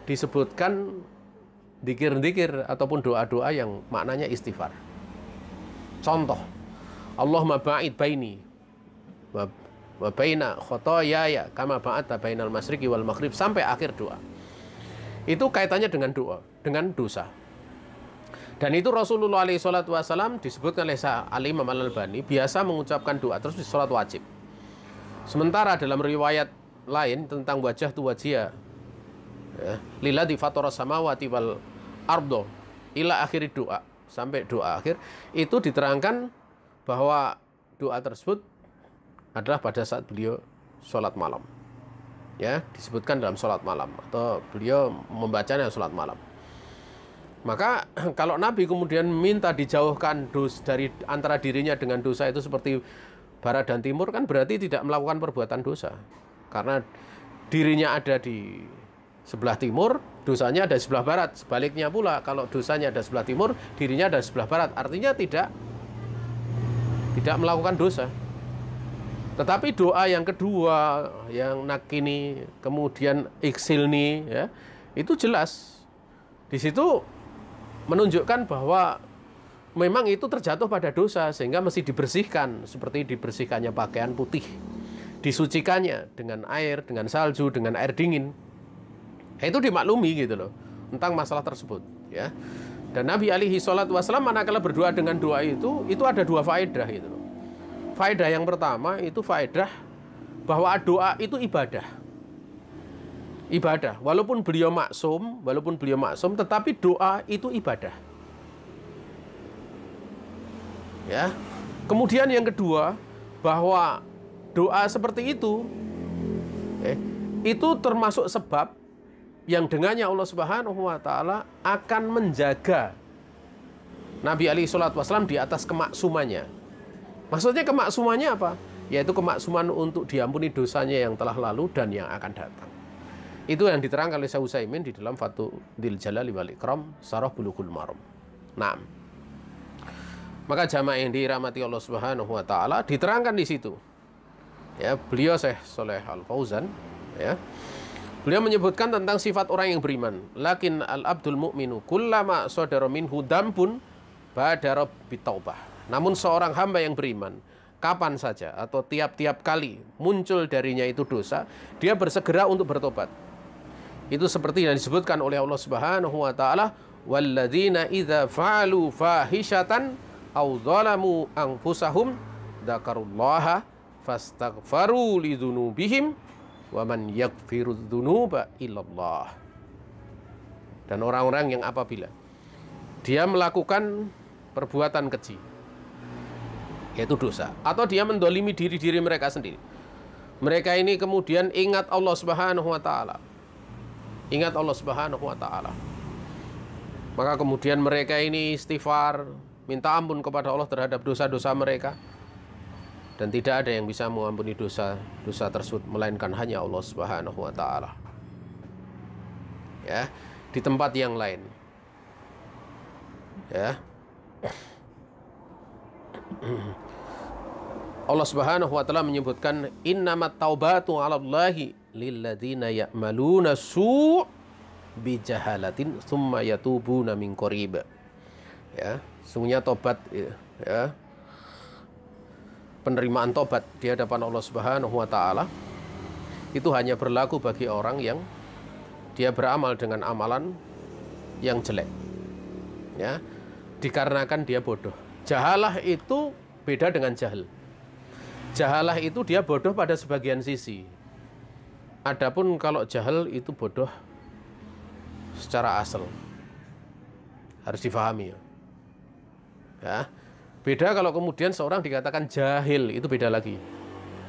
disebutkan dzikir-dzikir ataupun doa-doa yang maknanya istighfar. Contoh, Allahumma ba'id baini wa baina khotoyaya kama ba'adta bainal masyriqi wal maghrib, sampai akhir doa. Itu kaitannya dengan doa, dengan dosa. Dan itu Rasulullah SAW disebutkan oleh Al-Imam Al-Albani biasa mengucapkan doa terus di sholat wajib. Sementara dalam riwayat lain tentang wajah tu wajia, ya, lilladzi fatara samawati wal ardo ila akhiri doa, sampai doa akhir, itu diterangkan bahwa doa tersebut adalah pada saat beliau sholat malam. Ya, disebutkan dalam sholat malam atau beliau membacanya sholat malam. Maka kalau Nabi kemudian minta dijauhkan dari antara dirinya dengan dosa itu seperti barat dan timur, kan berarti tidak melakukan perbuatan dosa. Karena dirinya ada di sebelah timur, dosanya ada di sebelah barat. Sebaliknya pula, kalau dosanya ada di sebelah timur, dirinya ada di sebelah barat. Artinya tidak melakukan dosa. Tetapi doa yang kedua, yang nakini, kemudian iksilni, ya, itu jelas. Di situ menunjukkan bahwa memang itu terjatuh pada dosa, sehingga mesti dibersihkan, seperti dibersihkannya pakaian putih, disucikannya dengan air, dengan salju, dengan air dingin. Itu dimaklumi gitu loh tentang masalah tersebut, ya. Dan Nabi alaihi salatu wasallam manakala berdoa dengan doa itu ada dua faedah gitu loh. Faedah yang pertama itu faedah bahwa doa itu ibadah. Ibadah, walaupun beliau maksum, tetapi doa itu ibadah. Ya. Kemudian yang kedua, bahwa doa seperti itu termasuk sebab yang dengannya Allah Subhanahu wa taala akan menjaga Nabi alaihi salatu wasallam di atas kemaksumannya. Maksudnya kemaksumannya apa? Yaitu kemaksuman untuk diampuni dosanya yang telah lalu dan yang akan datang. Itu yang diterangkan oleh Syekh Utsaimin di dalam Fathul Jalali wal Ikram Syarah Bulughul Maram. Nah, maka jamaah yang dirahmati Allah Subhanahu wa taala diterangkan di situ. Ya, beliau Syekh Shalih Al Fauzan, ya. Beliau menyebutkan tentang sifat orang yang beriman. Lakin al-abdul mu'minu kullama sadara minhu dambun badara bitaubah. Namun seorang hamba yang beriman, kapan saja atau tiap-tiap kali muncul darinya itu dosa, dia bersegera untuk bertobat. Itu seperti yang disebutkan oleh Allah Subhanahu wa taala, walladzina idza fa'alu fahishatan aw zalamu anfusahum dzakarullaha fastaghfaru lidzunubihim wa man yaghfiru dzunuba illallah. Dan orang-orang yang apabila dia melakukan perbuatan keji, yaitu dosa, atau dia mendolimi diri mereka sendiri, mereka ini kemudian ingat Allah Subhanahu wa taala. Ingat Allah Subhanahu wa taala. Maka kemudian mereka ini istighfar, minta ampun kepada Allah terhadap dosa-dosa mereka. Dan tidak ada yang bisa mengampuni dosa-dosa tersebut melainkan hanya Allah Subhanahu wa taala. Ya, di tempat yang lain. Ya. Allah Subhanahu wa taala menyebutkan innamat taubatu 'alallahi lilladzina ya'maluna su' bijahalatin tsumma yatubuna min qarib. Ya, sungguhnya tobat, ya. Penerimaan tobat di hadapan Allah Subhanahu wa taala itu hanya berlaku bagi orang yang dia beramal dengan amalan yang jelek. Ya, dikarenakan dia bodoh. Jahalah itu beda dengan jahil. Jahalah itu dia bodoh pada sebagian sisi. Adapun kalau jahil itu bodoh secara asal. Harus difahami, ya. Ya. Beda kalau kemudian seorang dikatakan jahil, itu beda lagi.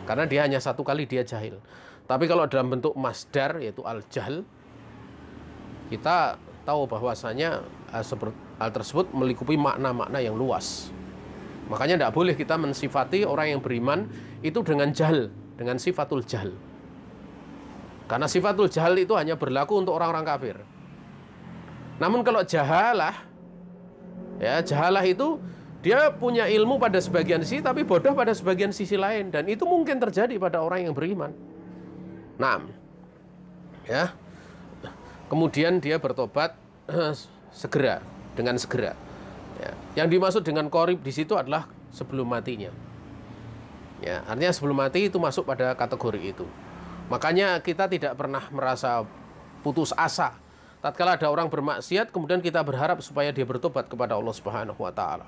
Karena dia hanya satu kali dia jahil. Tapi kalau dalam bentuk masdar, yaitu al-jahl, kita tahu bahwasanya hal tersebut melingkupi makna-makna yang luas. Makanya tidak boleh kita mensifati orang yang beriman itu dengan jahl, dengan sifatul jahl. Karena sifatul jahl itu hanya berlaku untuk orang-orang kafir. Namun kalau jahalah, ya, jahalah itu dia punya ilmu pada sebagian sisi tapi bodoh pada sebagian sisi lain, dan itu mungkin terjadi pada orang yang beriman. Nah, ya. Kemudian dia bertobat segera, dengan segera. Ya. Yang dimaksud dengan qorib di situ adalah sebelum matinya. Ya, artinya sebelum mati itu masuk pada kategori itu. Makanya kita tidak pernah merasa putus asa tatkala ada orang bermaksiat kemudian kita berharap supaya dia bertobat kepada Allah Subhanahu wa taala.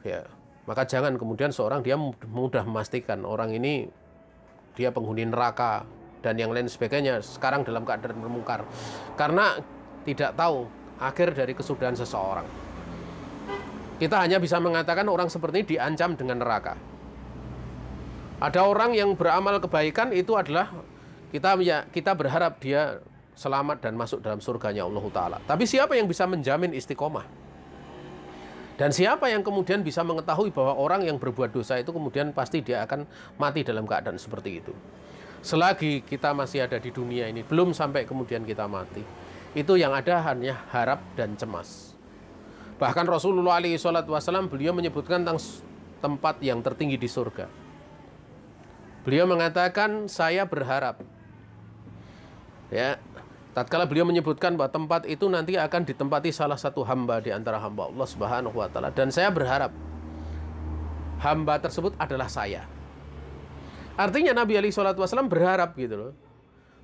Ya, maka jangan kemudian seorang dia mudah memastikan orang ini dia penghuni neraka dan yang lain sebagainya sekarang dalam keadaan bermungkar, karena tidak tahu akhir dari kesudahan seseorang. Kita hanya bisa mengatakan orang seperti ini diancam dengan neraka. Ada orang yang beramal kebaikan itu adalah kita berharap dia selamat dan masuk dalam surganya Allah Ta'ala. Tapi siapa yang bisa menjamin istiqomah? Dan siapa yang kemudian bisa mengetahui bahwa orang yang berbuat dosa itu kemudian pasti dia akan mati dalam keadaan seperti itu? Selagi kita masih ada di dunia ini, belum sampai kemudian kita mati, itu yang ada hanya harap dan cemas. Bahkan Rasulullah SAW beliau menyebutkan tentang tempat yang tertinggi di surga. Beliau mengatakan, saya berharap, ya, tatkala beliau menyebutkan bahwa tempat itu nanti akan ditempati salah satu hamba di antara hamba Allah Subhanahu wa taala, dan saya berharap hamba tersebut adalah saya. Artinya Nabi SAW berharap gitu loh,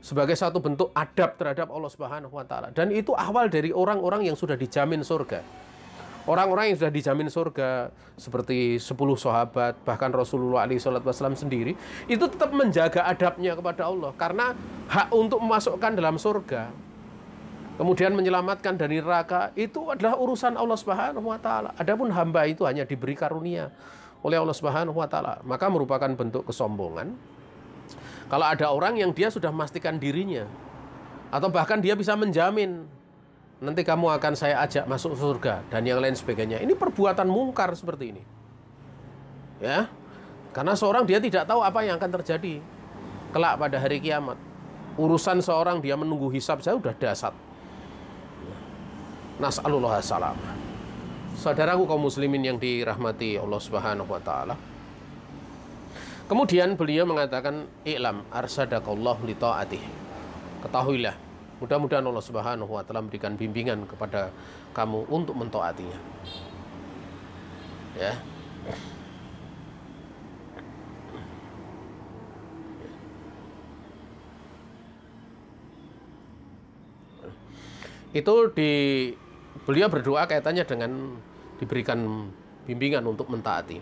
sebagai satu bentuk adab terhadap Allah Subhanahu wa taala, dan itu awal dari orang-orang yang sudah dijamin surga. Orang-orang yang sudah dijamin surga seperti 10 sahabat, bahkan Rasulullah SAW sendiri, itu tetap menjaga adabnya kepada Allah. Karena hak untuk memasukkan dalam surga, kemudian menyelamatkan dari neraka, itu adalah urusan Allah Subhanahu wa taala. Adapun hamba itu hanya diberi karunia oleh Allah Subhanahu wa taala. Maka merupakan bentuk kesombongan kalau ada orang yang dia sudah memastikan dirinya, atau bahkan dia bisa menjamin, nanti kamu akan saya ajak masuk surga dan yang lain sebagainya. Ini perbuatan mungkar seperti ini. Ya. Karena seorang dia tidak tahu apa yang akan terjadi kelak pada hari kiamat. Urusan seorang dia menunggu hisab saja sudah dasar. Nas'alullah salam. Saudaraku kaum muslimin yang dirahmati Allah Subhanahu wa taala. Kemudian beliau mengatakan, "I'lam arsyadakallahu li ta'atih." Ketahuilah, mudah-mudahan Allah Subhanahu wa taala memberikan bimbingan kepada kamu untuk mentaatinya. Ya. Itu beliau berdoa kaitannya dengan diberikan bimbingan untuk mentaati.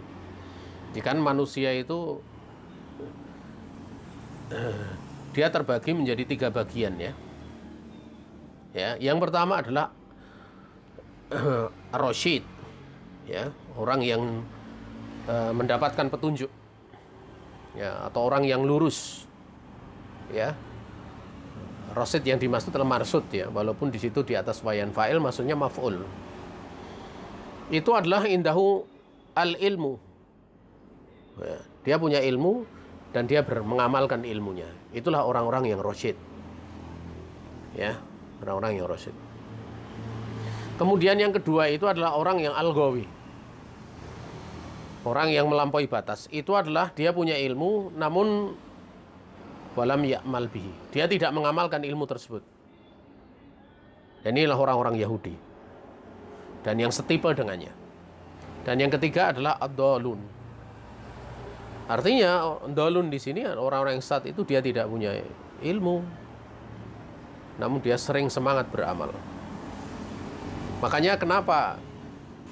Jika manusia itu dia terbagi menjadi 3 bagian ya. Ya, yang pertama adalah Rasyid, ya, orang yang mendapatkan petunjuk, ya, atau orang yang lurus, ya. Rasyid yang dimaksud adalah marsud ya, walaupun di situ di atas wayan fa'il maksudnya maf'ul. Itu adalah indahu al-ilmu. Ya, dia punya ilmu dan dia mengamalkan ilmunya. Itulah orang-orang yang rasyid. Ya. Orang-orang yang rasyid. Kemudian yang kedua itu adalah orang yang al-ghawi. Orang yang melampaui batas. Itu adalah dia punya ilmu namun walam ya'mal bihi. Dia tidak mengamalkan ilmu tersebut. Dan inilah orang-orang Yahudi. Dan yang setipe dengannya. Dan yang ketiga adalah ad-dhalun. Artinya ad-dhalun di sini orang-orang yang sesat itu dia tidak punya ilmu, namun dia sering semangat beramal. Makanya kenapa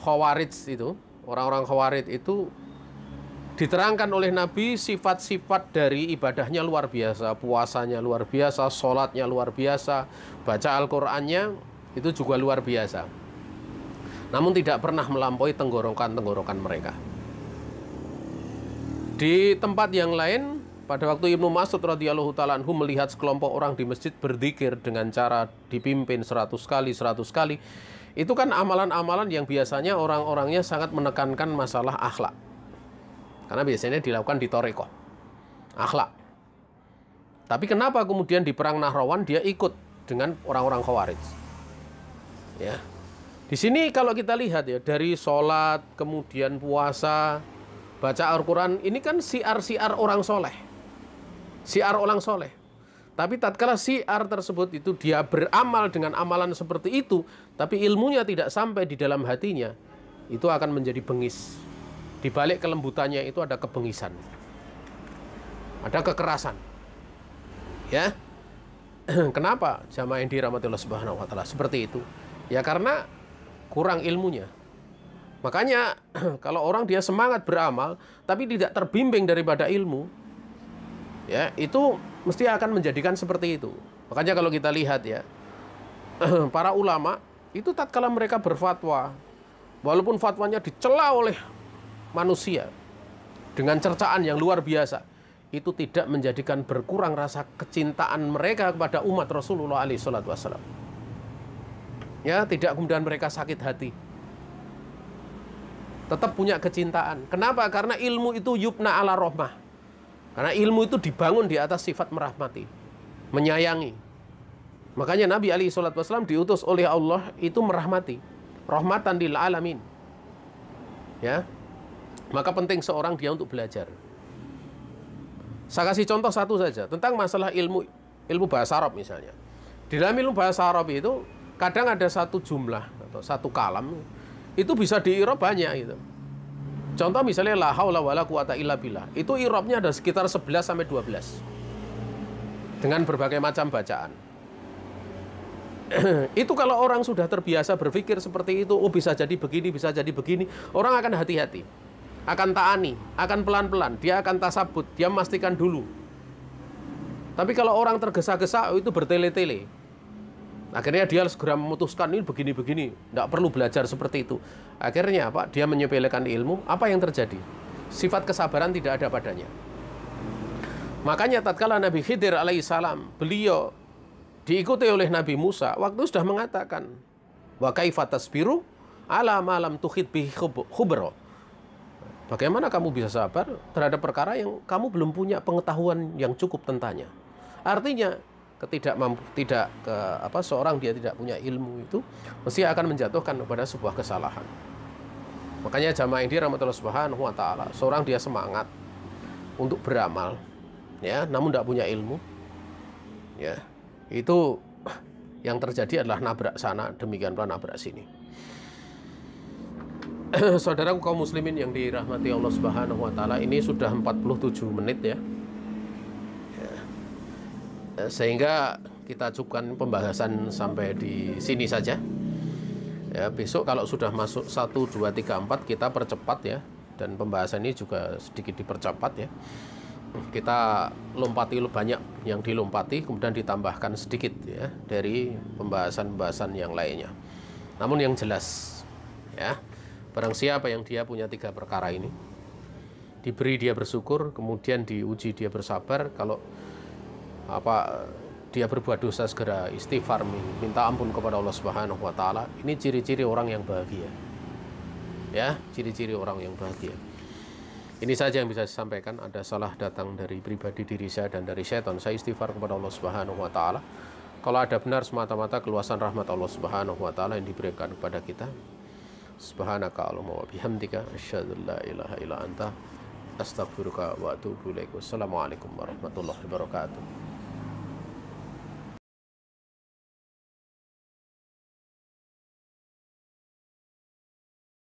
Khawarij itu, orang-orang Khawarij itu diterangkan oleh Nabi sifat-sifat dari ibadahnya luar biasa, puasanya luar biasa, sholatnya luar biasa, baca Al-Qur'annya itu juga luar biasa. Namun tidak pernah melampaui tenggorokan-tenggorokan mereka. Di tempat yang lain, pada waktu Ibnu Mas'ud radhiyallahu ta'ala anhu melihat sekelompok orang di masjid berzikir dengan cara dipimpin 100 kali, 100 kali, itu kan amalan-amalan yang biasanya orang-orangnya sangat menekankan masalah akhlak. Karena biasanya dilakukan di Thariqah, akhlak. Tapi kenapa kemudian di perang Nahrawan dia ikut dengan orang-orang Khawarij? Ya. Di sini kalau kita lihat ya, dari sholat, kemudian puasa, baca Al-Quran, ini kan siar-siar orang soleh. Siar orang soleh. Tapi tatkala siar tersebut itu dia beramal dengan amalan seperti itu, tapi ilmunya tidak sampai di dalam hatinya, itu akan menjadi bengis. Di balik kelembutannya itu ada kebengisan, ada kekerasan. Ya. Kenapa jamaah yang dirahmati Allah Subhanahu wa taala seperti itu? Ya karena kurang ilmunya. Makanya kalau orang dia semangat beramal tapi tidak terbimbing daripada ilmu, ya itu mesti akan menjadikan seperti itu. Makanya kalau kita lihat ya, para ulama itu tatkala mereka berfatwa, walaupun fatwanya dicela oleh manusia dengan cercaan yang luar biasa, itu tidak menjadikan berkurang rasa kecintaan mereka kepada umat Rasulullah SAW. Ya, tidak kemudian mereka sakit hati. Tetap punya kecintaan. Kenapa? Karena ilmu itu yubna ala rahmah. Karena ilmu itu dibangun di atas sifat merahmati, menyayangi. Makanya Nabi SAW diutus oleh Allah itu merahmati, rahmatan lil alamin. Ya, maka penting seorang dia untuk belajar. Saya kasih contoh satu saja tentang masalah ilmu bahasa Arab misalnya. Di dalam ilmu bahasa Arab itu kadang ada satu jumlah atau satu kalam itu bisa di-i'rab banyak gitu. Contoh misalnya la haula wala quwata illa billah. Itu i'rabnya ada sekitar 11 sampai 12. Dengan berbagai macam bacaan. Itu kalau orang sudah terbiasa berpikir seperti itu, oh bisa jadi begini, bisa jadi begini, orang akan hati-hati. Akan ta'ani, akan pelan-pelan, dia akan tasabut, dia memastikan dulu. Tapi kalau orang tergesa-gesa, itu bertele-tele. Akhirnya dia segera memutuskan ini begini-begini, tidak perlu belajar seperti itu. Akhirnya apa? Dia menyepelekan ilmu, apa yang terjadi? Sifat kesabaran tidak ada padanya. Makanya tatkala Nabi Khidir alaihissalam, beliau diikuti oleh Nabi Musa, waktu sudah mengatakan, wa kaifa tasbiru ala ma lam tuhit bihi khubra. Bagaimana kamu bisa sabar terhadap perkara yang kamu belum punya pengetahuan yang cukup tentangnya? Artinya, seorang dia tidak punya ilmu itu mesti akan menjatuhkan kepada sebuah kesalahan. Makanya jamaah yang dirahmati Allah Subhanahu wa taala, seorang dia semangat untuk beramal, ya, namun tidak punya ilmu, ya, itu yang terjadi adalah nabrak sana demikian pula nabrak sini. Saudara kaum muslimin yang dirahmati Allah Subhanahu wa taala, ini sudah 47 menit ya. Sehingga kita cukupkan pembahasan sampai di sini saja. Ya, besok kalau sudah masuk 1, 2, 3, 4 kita percepat ya, dan pembahasan ini juga sedikit dipercepat ya. Kita lompati banyak yang dilompati, kemudian ditambahkan sedikit ya dari pembahasan-pembahasan yang lainnya. Namun yang jelas ya, barang siapa yang dia punya 3 perkara ini, diberi dia bersyukur, kemudian diuji dia bersabar, kalau dia berbuat dosa segera istighfar, minta ampun kepada Allah Subhanahu wa taala. Ini ciri-ciri orang yang bahagia. Ya, ciri-ciri orang yang bahagia. Ini saja yang bisa saya sampaikan. Ada salah datang dari pribadi diri saya dan dari syaitan, saya istighfar kepada Allah Subhanahu wa taala. Kalau ada benar semata-mata keluasan rahmat Allah Subhanahu wa taala yang diberikan kepada kita. Subhanaka Allahumma wa bihamdika asyhadu an la ilaha illa anta astaghfiruka wa atubu ilaik. Wassalamualaikum warahmatullahi wabarakatuh.